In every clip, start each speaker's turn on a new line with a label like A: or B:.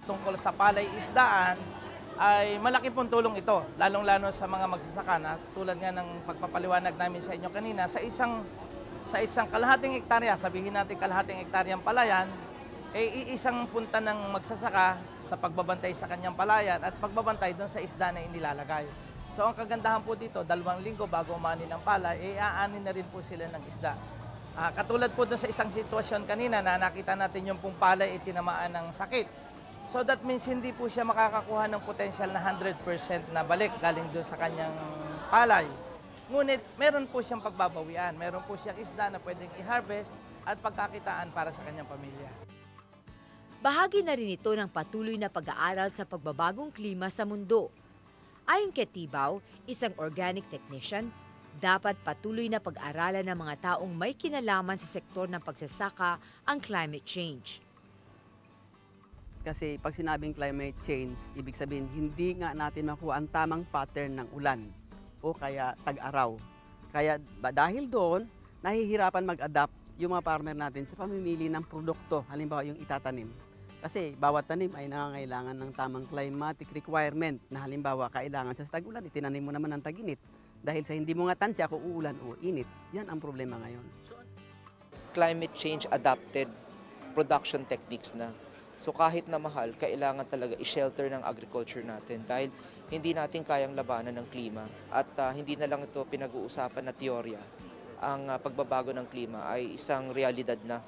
A: tungkol sa palay isdaan, ay malaki pong tulong ito, lalong-lalo sa mga magsasaka na tulad nga ng pagpapaliwanag namin sa inyo kanina, sa isang kalahating hektarya, sabihin natin kalahating hektaryang palayan, iisang punta ng magsasaka sa pagbabantay sa kanyang palayan at pagbabantay doon sa isda na inilalagay. So ang kagandahan po dito, 2 linggo bago umani ng palay, aanin na rin po sila ng isda. Katulad po doon sa isang sitwasyon kanina na nakita natin yung pong palay tinamaan ng sakit. So that means hindi po siya makakakuha ng potential na 100% na balik galing doon sa kanyang palay. Ngunit meron po siyang pagbabawian, meron po siyang isda na pwedeng i-harvest at pagkakitaan para sa kanyang pamilya.
B: Bahagi na rin ito ng patuloy na pag-aaral sa pagbabagong klima sa mundo. Ayon kay Tibaw, isang organic technician, dapat patuloy na pag-aralan ng mga taong may kinalaman sa sektor ng pagsasaka ang climate change.
C: Kasi pag sinabing climate change, ibig sabihin hindi nga natin makuha ang tamang pattern ng ulan o kaya tag-araw. Kaya dahil doon, nahihirapan mag-adapt yung mga farmer natin sa pamimili ng produkto, halimbawa yung itatanim. Kasi bawat tanim ay nangangailangan ng tamang climatic requirement na halimbawa kailangan sa tag-ulan, itinanim mo naman ng tag-init. Dahil sa hindi mo nga tansya kung uulan o init, yan ang problema ngayon.
D: Climate change adapted production techniques na. So kahit na mahal, kailangan talaga i-shelter ng agriculture natin dahil hindi natin kayang labanan ng klima at hindi na lang ito pinag-uusapan na teorya. Ang pagbabago ng klima ay isang realidad na.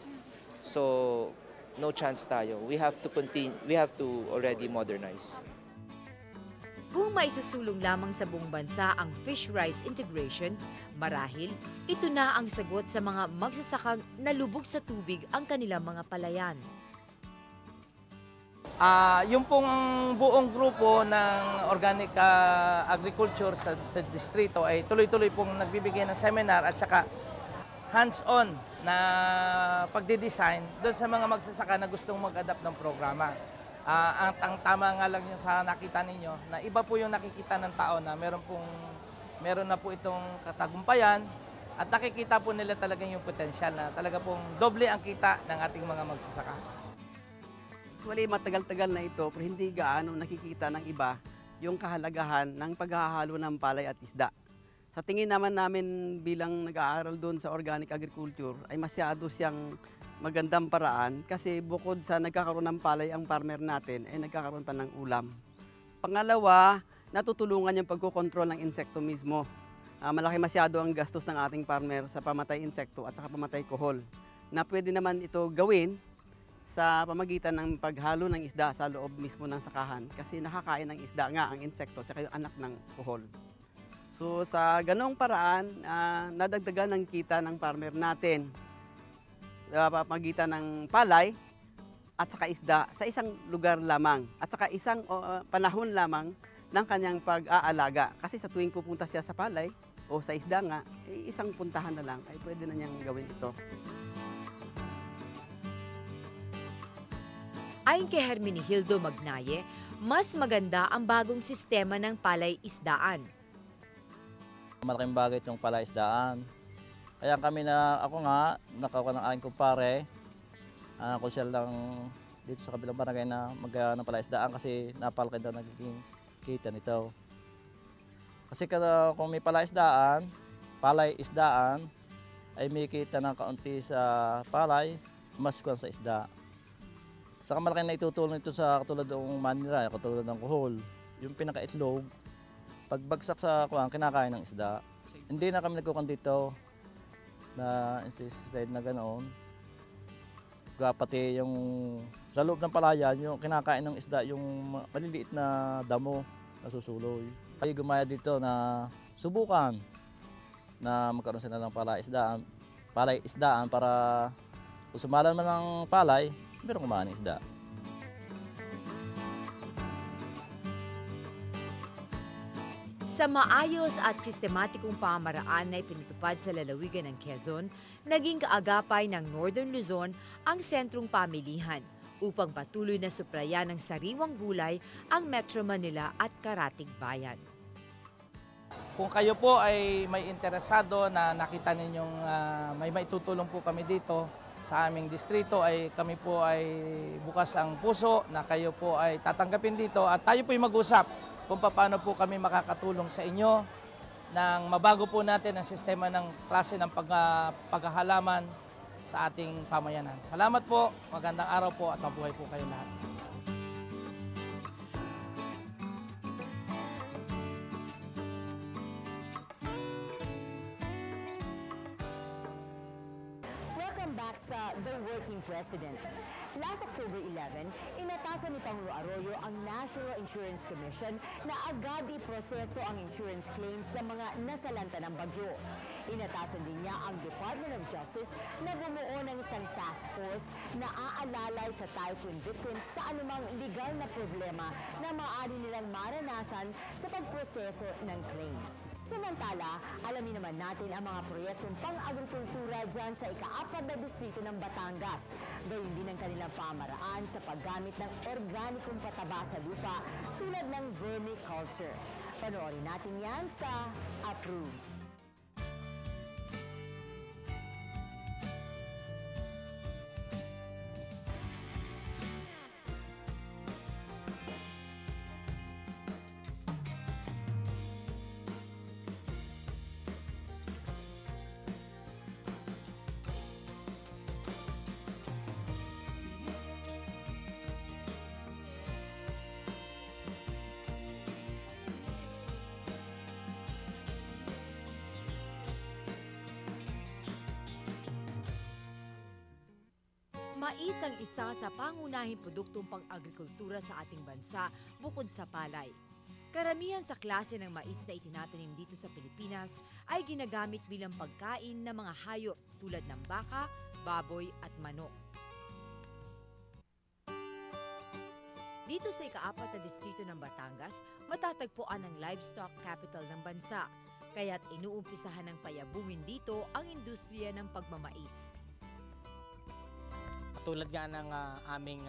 D: So no chance tayo. We have to already modernize.
B: Kung maisusulong lamang sa buong bansa ang fish-rice integration, marahil ito na ang sagot sa mga magsasakang nalubog sa tubig ang kanilang mga palayan.
A: Yung pong buong grupo ng organic agriculture sa distrito ay tuloy-tuloy pong nagbibigay ng seminar at saka hands-on na pagdidesign doon sa mga magsasaka na gustong mag-adapt ng programa. Ang tama nga lang yung sa nakita ninyo na iba po yung nakikita ng tao na meron na po itong katagumpayan at nakikita po nila talaga yung potensyal na talaga pong doble ang kita ng ating mga magsasaka.
C: Actually, matagal-tagal na ito pero hindi gaano nakikita ng iba yung kahalagahan ng paghahalo ng palay at isda. Sa tingin naman namin bilang nag-aaral doon sa organic agriculture ay masyado siyang magandang paraan kasi bukod sa nagkakaroon ng palay ang farmer natin ay nagkakaroon pa ng ulam. Pangalawa, natutulungan yung pagkokontrol ng insekto mismo. Malaki masyado ang gastos ng ating farmer sa pamatay insekto at saka pamatay kuhol na pwede naman ito gawin sa pamagitan ng paghalo ng isda sa loob mismo ng sakahan kasi nakakain ng isda nga ang insekto at saka yung anak ng kuhol. So sa ganong paraan, nadagdagan ng kita ng farmer natin sa pamagitan ng palay at saka isda sa isang lugar lamang at saka isang panahon lamang ng kanyang pag-aalaga. Kasi sa tuwing pupunta siya sa palay o sa isda nga, isang puntahan na lang ay pwede na niyang gawin ito.
B: Ayon kay Hermenegildo Magnaye, mas maganda ang bagong sistema ng palay-isdaan.
E: Malaking bagay itong palay-isdaan. Kaya ako nga, nakakuha ng aking kumpare, kung siya lang dito sa kabilang barangay na mag-gawa ng palay-isdaan kasi napalaki daw nagiging kita nito. Kasi kung may palay-isdaan, ay may kita ng kaunti sa palay, mas kuwan sa isda. Saka malaking naitutulong ito sa katulad ng manila, katulad ng kuhol. Yung pinakaitlog, pagbagsak sa kinakain ng isda. Hindi na kami nagkukan dito na insecticide na ganoon. Pati yung sa loob ng palayan, yung kinakain ng isda, yung maliliit na damo na susuloy. Kaya gumaya dito na subukan na magkaroon sila ng palay-isdaan para kung sumalan man ng palay, meron kumain isda.
B: Sa maayos at sistematikong pamamaraan na ipinatupad sa lalawigan ng Quezon, naging kaagapay ng Northern Luzon ang sentrong pamilihan upang patuloy na suplayan ng sariwang gulay ang Metro Manila at karatig bayan.
A: Kung kayo po ay may interesado na nakita ninyong may maitutulong po kami dito sa aming distrito ay kami po ay bukas ang puso na kayo po ay tatanggapin dito at tayo po ay mag-usap kung paano po kami makakatulong sa inyo nang mabago po natin ang sistema ng klase ng paghahalaman sa ating pamayanan. Salamat po, magandang araw po at mabuhay po kayo lahat.
B: Welcome back sa The Working President. Last October 11, inatasan ni Pangulo Arroyo ang National Insurance Commission na agad iproseso ang insurance claims sa mga nasalanta ng bagyo. Inatasan din niya ang Department of Justice na bumuo ng isang task force na aalalay sa typhoon victims sa anumang legal na problema na maaari nilang maranasan sa pagproseso ng claims. Samantala, alamin naman natin ang mga proyektong pang-agrikultura dyan sa ika-4 na distrito ng Batangas. Gayon din ang kanilang pamaraan sa paggamit ng organikong pataba sa lupa tulad ng vermiculture. Panoorin natin yan sa Approve. Mais ang isa sa pangunahing produktong pang-agrikultura sa ating bansa bukod sa palay. Karamihan sa klase ng mais na itinatanim dito sa Pilipinas ay ginagamit bilang pagkain ng mga hayop tulad ng baka, baboy at manok. Dito sa ika-4 na distrito ng Batangas, matatagpuan ang livestock capital ng bansa, kaya't inuumpisahan ng payabungin dito ang industriya ng pagmamais.
F: Tulad nga ng aming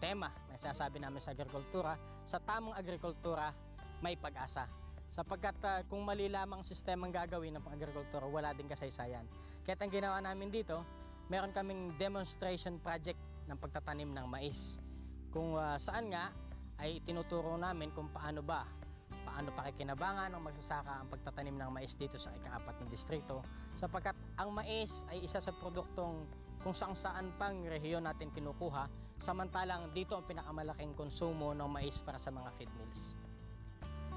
F: tema na sinasabi namin sa agrikultura, sa tamang agrikultura may pag-asa. Sapagkat kung mali lamang ang sistemang gagawin ng pang-agrikultura, wala din kasaysayan. Kaya ang ginawa namin dito, meron kaming demonstration project ng pagtatanim ng mais. Kung saan nga ay tinuturo namin kung paano pakikinabangan ng magsasaka ang pagtatanim ng mais dito sa ika-4 na distrito. Sapagkat ang mais ay isa sa produktong kung saan pang rehiyon natin kinukuha, samantalang dito ang pinakamalaking konsumo ng mais para sa mga feed mills.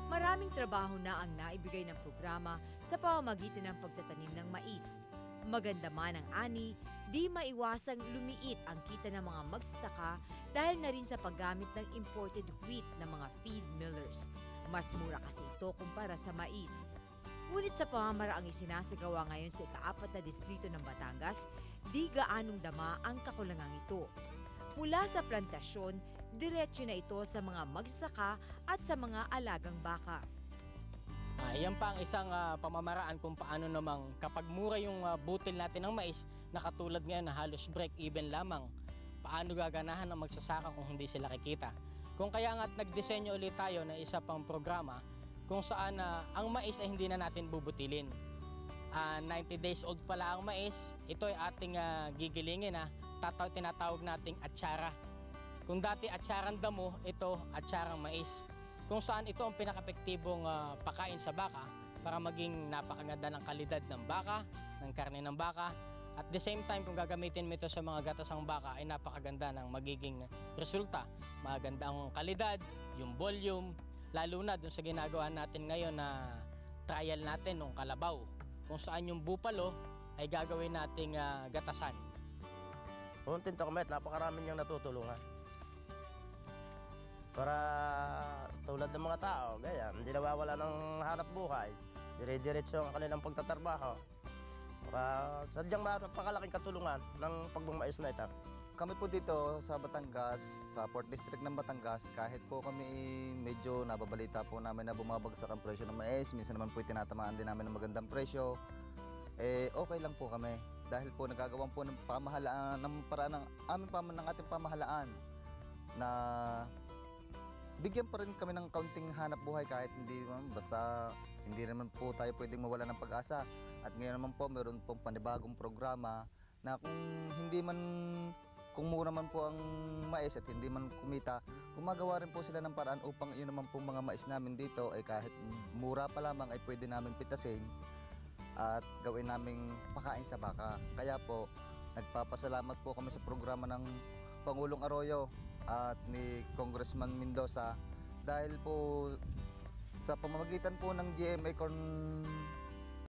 B: Maraming trabaho na ang naibigay ng programa sa pamamagitan ng pagtatanim ng mais. Maganda man ang ani, di maiwasang lumiit ang kita ng mga magsasaka dahil na rin sa paggamit ng imported wheat ng mga feed millers. Mas mura kasi ito kumpara sa mais. Ngunit sa pamamaraang isinasagawa ngayon sa ika-4 na distrito ng Batangas, di gaanong dama ang kakulangang ito. Mula sa plantasyon, diretso na ito sa mga magsasaka at sa mga alagang baka.
F: Yan pa ang isang pamamaraan kung paano namang kapag mura yung butil natin ng mais na katulad ngayon na halos break-even lamang, paano gaganahan ang magsasaka kung hindi sila kikita. Kung kaya nga't nagdisenyo ulit tayo na isa pang programa kung saan ang mais ay hindi na natin bubutilin. 90 days old pala ang mais, ito ay ating gigilingin tinatawag nating atsara. Kung dati atsarang damo, ito atsarang mais. Kung saan ito ang pinaka-epektibong pakain sa baka para maging napakaganda ng kalidad ng baka, ng karne ng baka. At the same time, kung gagamitin mo ito sa mga gatasang baka ay napakaganda ng magiging resulta. Maganda ang kalidad, yung volume, lalo na dun sa ginagawa natin ngayon na trial natin ng kalabaw. Kung saan yung bupalo ay gagawin nating gatasan.
G: Unting Tokumet, napakarami niyang natutulungan. Para tulad ng mga tao, ganyan, hindi nawawala ng hanap buhay. Dire-diretso ang kanilang pagtatrabaho. Sadyang mapakalaking katulungan ng pagmamais na ito.
H: Kami po dito sa Batangas, sa 4th District ng Batangas, kahit po kami medyo nababalita po namin na bumabagsak ang presyo ng mais, minsan naman po tinatamaan din namin ng magandang presyo, okay lang po kami. Dahil po nagagawan po ng pamahalaan, ng paraan ng ating pamahalaan na bigyan pa rin kami ng kaunting hanap buhay kahit hindi naman po tayo pwedeng mawala ng pag-asa. At ngayon naman po meron pong panibagong programa na kung mura man po ang mais at hindi man kumita, gumagawa rin po sila ng paraan upang yun naman po mga mais namin dito ay kahit mura pa lamang ay pwede namin pitasin at gawin naming pakain sa baka. Kaya po, nagpapasalamat po kami sa programa ng Pangulong Arroyo at ni Congressman Mendoza dahil po sa pamamagitan po ng GMA Corn